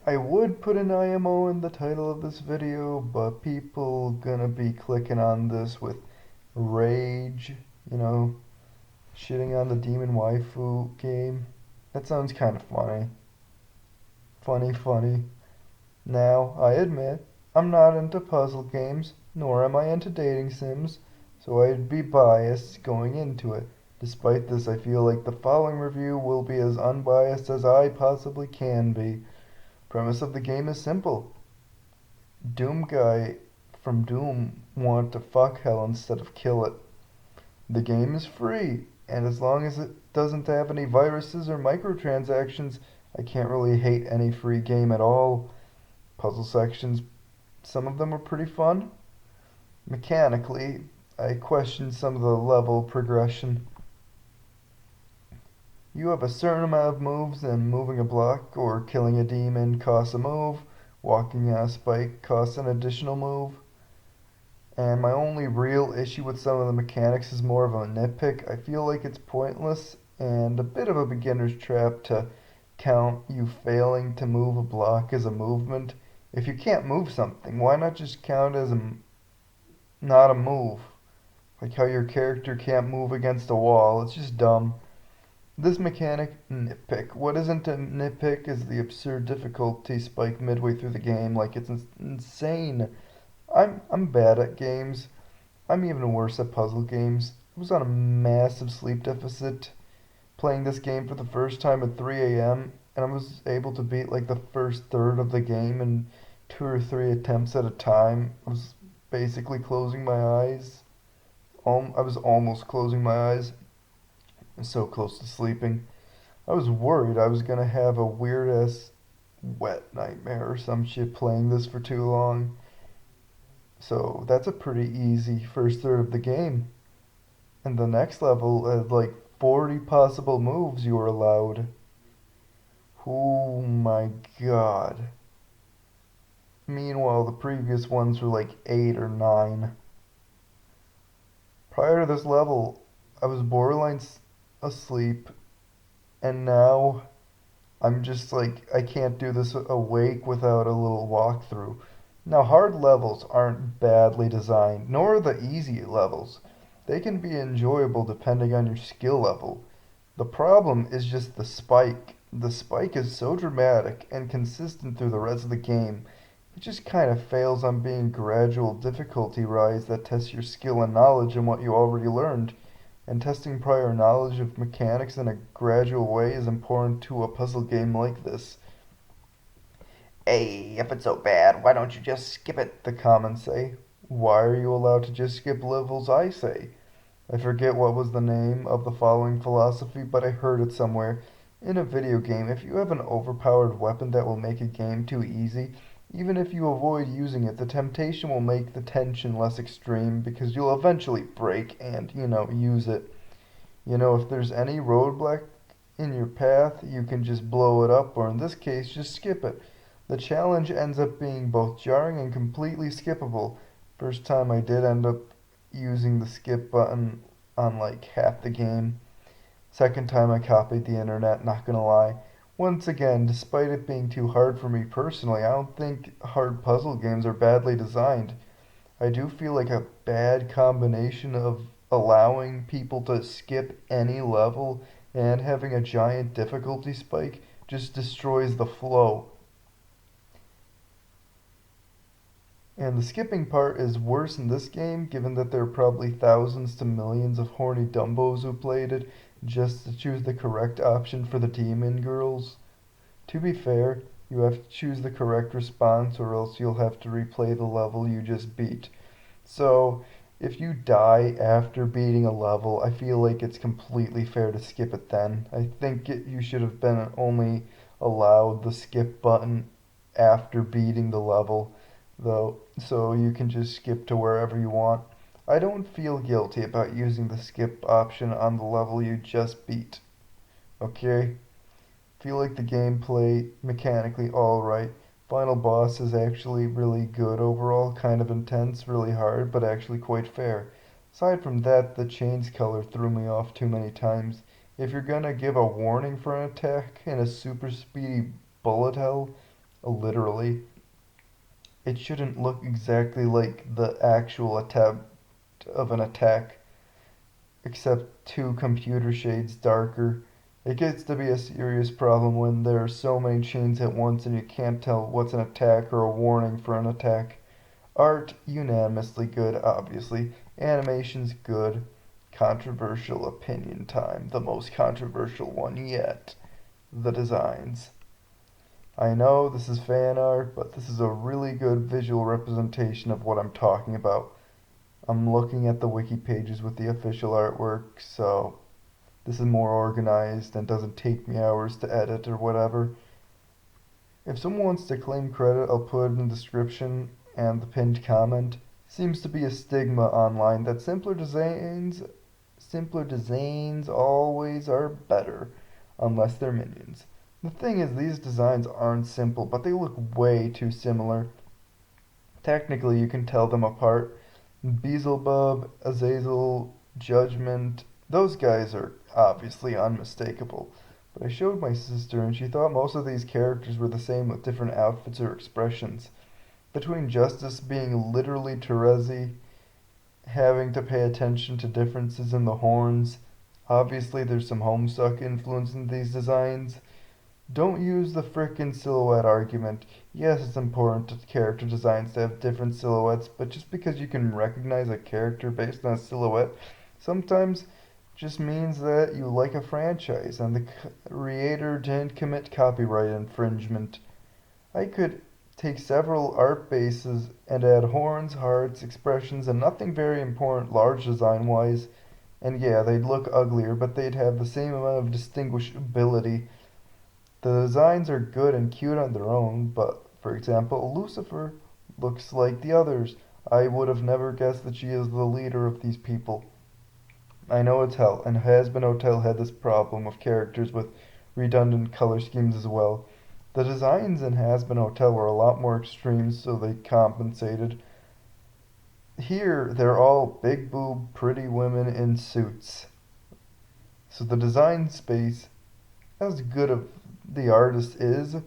I would put an IMO in the title of this video, but people gonna be clicking on this with rage, you know, shitting on the Demon Waifu game. That sounds kind of funny. Funny. Now, I admit, I'm not into puzzle games, nor am I into dating sims, so I'd be biased going into it. Despite this, I feel like the following review will be as unbiased as I possibly can be. Premise of the game is simple. Doom guy from Doom want to fuck hell instead of kill it. The game is free, and as long as it doesn't have any viruses or microtransactions, I can't really hate any free game at all. Puzzle sections, some of them were pretty fun. Mechanically, I questioned some of the level progression. You have a certain amount of moves, and moving a block or killing a demon costs a move. Walking on a spike costs an additional move. And my only real issue with some of the mechanics is more of a nitpick. I feel like it's pointless and a bit of a beginner's trap to count you failing to move a block as a movement. If you can't move something, why not just count as not a move? Like how your character can't move against a wall. It's just dumb. This mechanic, nitpick. What isn't a nitpick is the absurd difficulty spike midway through the game. Like it's insane. I'm bad at games. I'm even worse at puzzle games. I was on a massive sleep deficit playing this game for the first time at 3 a.m. and I was able to beat like the first third of the game in 2 or 3 attempts at a time. I was basically closing my eyes. I was almost closing my eyes. I was so close to sleeping. I was worried I was gonna have a weird ass wet nightmare or some shit playing this for too long. So that's a pretty easy first third of the game. And the next level had like 40 possible moves you were allowed. Oh my god. Meanwhile, the previous ones were like 8 or 9. Prior to this level, I was borderline asleep, and now I'm just like, I can't do this awake without a little walkthrough. Now, hard levels aren't badly designed, nor are the easy levels. They can be enjoyable depending on your skill level. The problem is just the spike. The spike is so dramatic and consistent through the rest of the game. It just kind of fails on being gradual difficulty rise that tests your skill and knowledge in what you already learned. And testing prior knowledge of mechanics in a gradual way is important to a puzzle game like this. Hey, if it's so bad, why don't you just skip it? The comments say. Why are you allowed to just skip levels? I say. I forget what was the name of the following philosophy, but I heard it somewhere. In a video game, if you have an overpowered weapon that will make a game too easy, even if you avoid using it, the temptation will make the tension less extreme because you'll eventually break and, use it. If there's any roadblock in your path, you can just blow it up, or in this case, just skip it. The challenge ends up being both jarring and completely skippable. First time I did end up using the skip button on like half the game. Second time I copied the internet, not gonna lie. Once again, despite it being too hard for me personally, I don't think hard puzzle games are badly designed. I do feel like a bad combination of allowing people to skip any level and having a giant difficulty spike just destroys the flow. And the skipping part is worse in this game, given that there are probably thousands to millions of horny dumbos who played it just to choose the correct option for the demon girls. To be fair, you have to choose the correct response or else you'll have to replay the level you just beat. So, if you die after beating a level, I feel like it's completely fair to skip it then. I think you should have been only allowed the skip button after beating the level, though, so you can just skip to wherever you want. I don't feel guilty about using the skip option on the level you just beat. Okay? Feel like the gameplay mechanically alright. Final boss is actually really good overall, kind of intense, really hard, but actually quite fair. Aside from that, the chains color threw me off too many times. If you're gonna give a warning for an attack in a super speedy bullet hell, literally. It shouldn't look exactly like the actual attempt of an attack, except two computer shades darker. It gets to be a serious problem when there are so many chains at once and you can't tell what's an attack or a warning for an attack. Art, unanimously good, obviously. Animation's good. Controversial opinion time. The most controversial one yet. The designs. I know this is fan art, but this is a really good visual representation of what I'm talking about. I'm looking at the wiki pages with the official artwork, so this is more organized and doesn't take me hours to edit or whatever. If someone wants to claim credit, I'll put it in the description and the pinned comment. Seems to be a stigma online that simpler designs always are better, unless they're minions. The thing is, these designs aren't simple, but they look way too similar. Technically, you can tell them apart. Beelzebub, Azazel, Judgment, those guys are obviously unmistakable. But I showed my sister and she thought most of these characters were the same with different outfits or expressions. Between Justice being literally Terezi, having to pay attention to differences in the horns, obviously there's some Homestuck influence in these designs. Don't use the frickin' silhouette argument. Yes, it's important to character designs to have different silhouettes, but just because you can recognize a character based on a silhouette sometimes just means that you like a franchise and the creator didn't commit copyright infringement. I could take several art bases and add horns, hearts, expressions, and nothing very important large design wise. And yeah, they'd look uglier, but they'd have the same amount of distinguishability. The designs are good and cute on their own, but for example, Lucifer looks like the others. I would have never guessed that she is the leader of these people. I know it's hell, and Hazbin Hotel had this problem of characters with redundant color schemes as well. The designs in Hazbin Hotel were a lot more extreme, so they compensated. Here, they're all big boob, pretty women in suits. So the design space, as good of the artist is,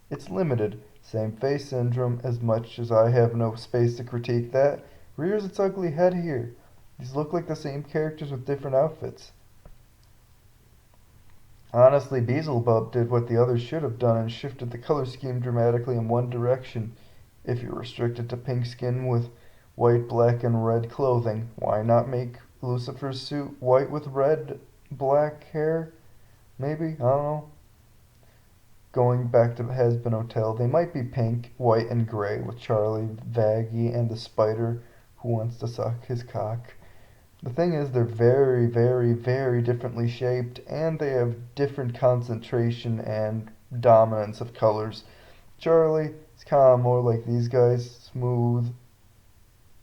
it's limited. Same face syndrome, as much as I have no space to critique that. Rears its ugly head here. These look like the same characters with different outfits. Honestly, Beelzebub did what the others should have done and shifted the color scheme dramatically in one direction. If you're restricted to pink skin with white, black, and red clothing, why not make Lucifer's suit white with red, black hair? Maybe? I don't know. Going back to Hazbin Hotel, they might be pink, white, and gray with Charlie, Vaggie, and the spider who wants to suck his cock. The thing is, they're very, very, very differently shaped, and they have different concentration and dominance of colors. Charlie is kind of more like these guys, smooth,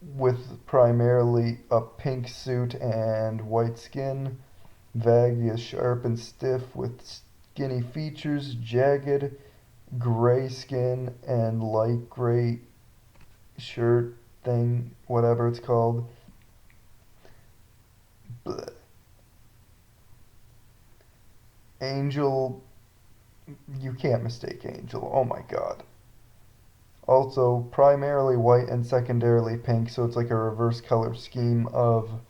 with primarily a pink suit and white skin. Vaggie is sharp and stiff with skinny features, jagged gray skin, and light gray shirt thing, whatever it's called. Blech. Angel, you can't mistake Angel. Oh my god. Also, primarily white and secondarily pink, so it's like a reverse color scheme of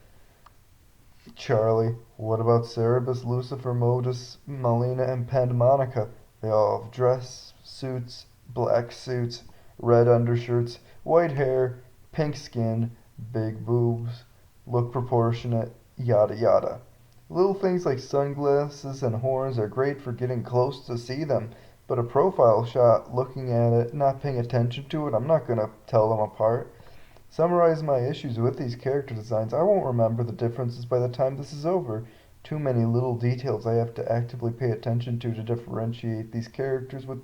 Charlie. What about Cerebus, Lucifer, Modus, Melina, and Pandemonic? They all have dress suits, black suits, red undershirts, white hair, pink skin, big boobs, look proportionate, yada yada. Little things like sunglasses and horns are great for getting close to see them, but a profile shot, looking at it, not paying attention to it, I'm not gonna tell them apart. Summarize my issues with these character designs. I won't remember the differences by the time this is over. Too many little details I have to actively pay attention to differentiate these characters with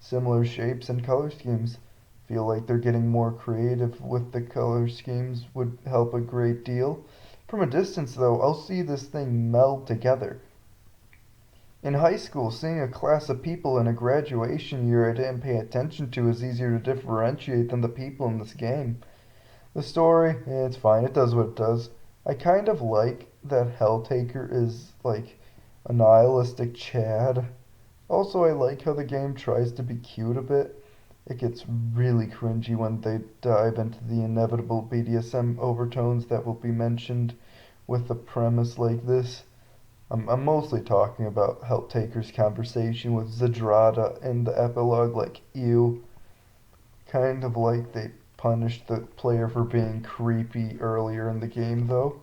similar shapes and color schemes. Feel like they're getting more creative with the color schemes would help a great deal. From a distance, though, I'll see this thing meld together. In high school, seeing a class of people in a graduation year I didn't pay attention to is easier to differentiate than the people in this game. The story, it's fine, it does what it does. I kind of like that Helltaker is like a nihilistic Chad. Also, I like how the game tries to be cute a bit. It gets really cringy when they dive into the inevitable BDSM overtones that will be mentioned with a premise like this. I'm mostly talking about Helltaker's conversation with Zadrada in the epilogue, like, ew. Kind of like they punished the player for being creepy earlier in the game, though.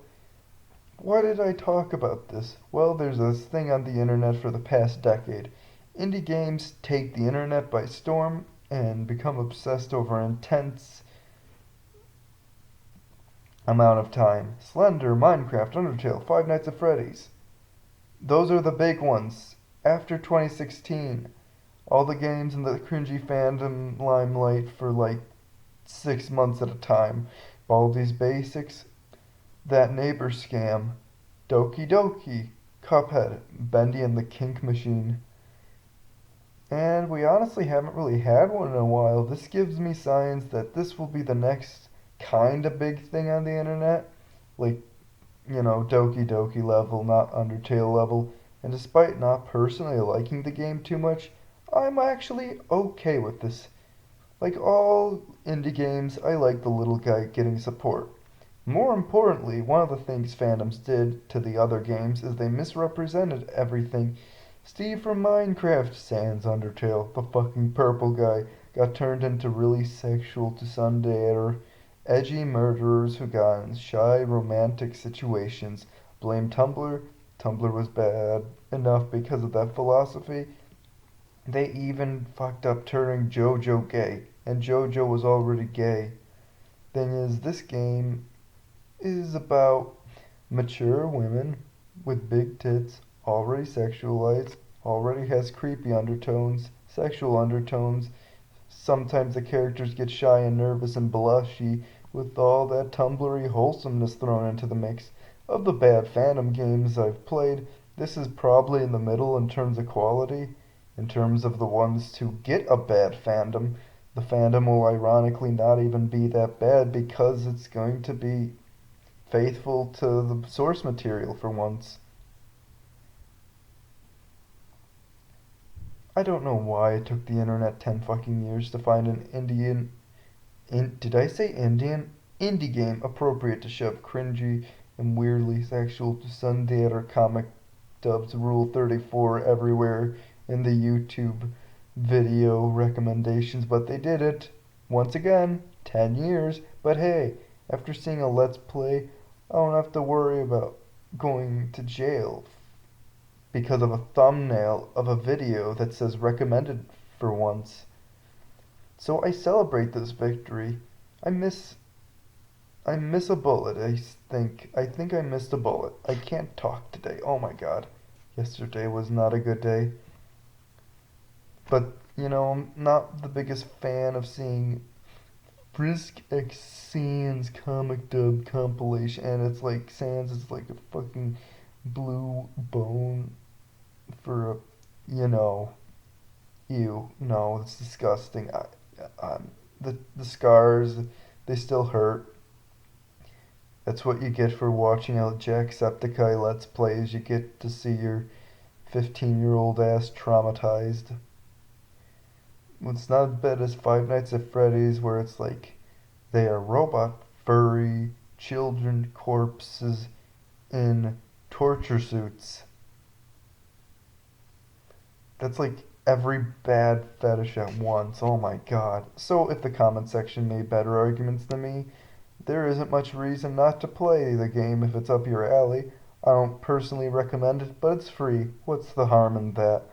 Why did I talk about this? Well, there's this thing on the internet for the past decade. Indie games take the internet by storm and become obsessed over an intense amount of time. Slender, Minecraft, Undertale, Five Nights at Freddy's. Those are the big ones. After 2016, all the games in the cringy fandom limelight for like 6 months at a time. Baldi's Basics, That Neighbor Scam, Doki Doki, Cuphead, Bendy and the Kink Machine. And we honestly haven't really had one in a while. This gives me signs that this will be the next kind of big thing on the internet. Like, Doki Doki level, not Undertale level. And despite not personally liking the game too much, I'm actually okay with this. Like all indie games, I like the little guy getting support. More importantly, one of the things fandoms did to the other games is they misrepresented everything. Steve from Minecraft, sans Undertale, the fucking purple guy, got turned into really sexual to tsundere, edgy murderers who got in shy romantic situations. Blame Tumblr. Tumblr was bad enough because of that philosophy. They even fucked up turning JoJo gay, and JoJo was already gay. Thing is, this game is about mature women with big tits, already sexualized, already has creepy undertones, sexual undertones. Sometimes the characters get shy and nervous and blushy with all that tumblery wholesomeness thrown into the mix. Of the bad Phantom games I've played, this is probably in the middle in terms of quality. In terms of the ones to get a bad fandom, the fandom will ironically not even be that bad because it's going to be faithful to the source material for once. I don't know why it took the internet 10 fucking years to find an did I say Indian? Indie game appropriate to shove cringy and weirdly sexual to tsundere comic dubs Rule 34 everywhere in the YouTube video recommendations, but they did it. Once again, 10 years, but hey, after seeing a Let's Play, I don't have to worry about going to jail because of a thumbnail of a video that says recommended for once. So I celebrate this victory. I miss I miss a bullet. I think I missed a bullet. I can't talk today. Oh my god. Yesterday was not a good day. But, I'm not the biggest fan of seeing Frisk X Sans comic dub compilation and it's like Sans is like a fucking blue bone for a, you know, ew, no, it's disgusting. The scars, they still hurt. That's what you get for watching a Jacksepticeye Let's Plays. You get to see your 15-year-old ass traumatized. It's not as bad as Five Nights at Freddy's, where it's like they are robot, furry, children corpses in torture suits. That's like every bad fetish at once. Oh my god. So if the comment section made better arguments than me, there isn't much reason not to play the game if it's up your alley. I don't personally recommend it, but it's free. What's the harm in that?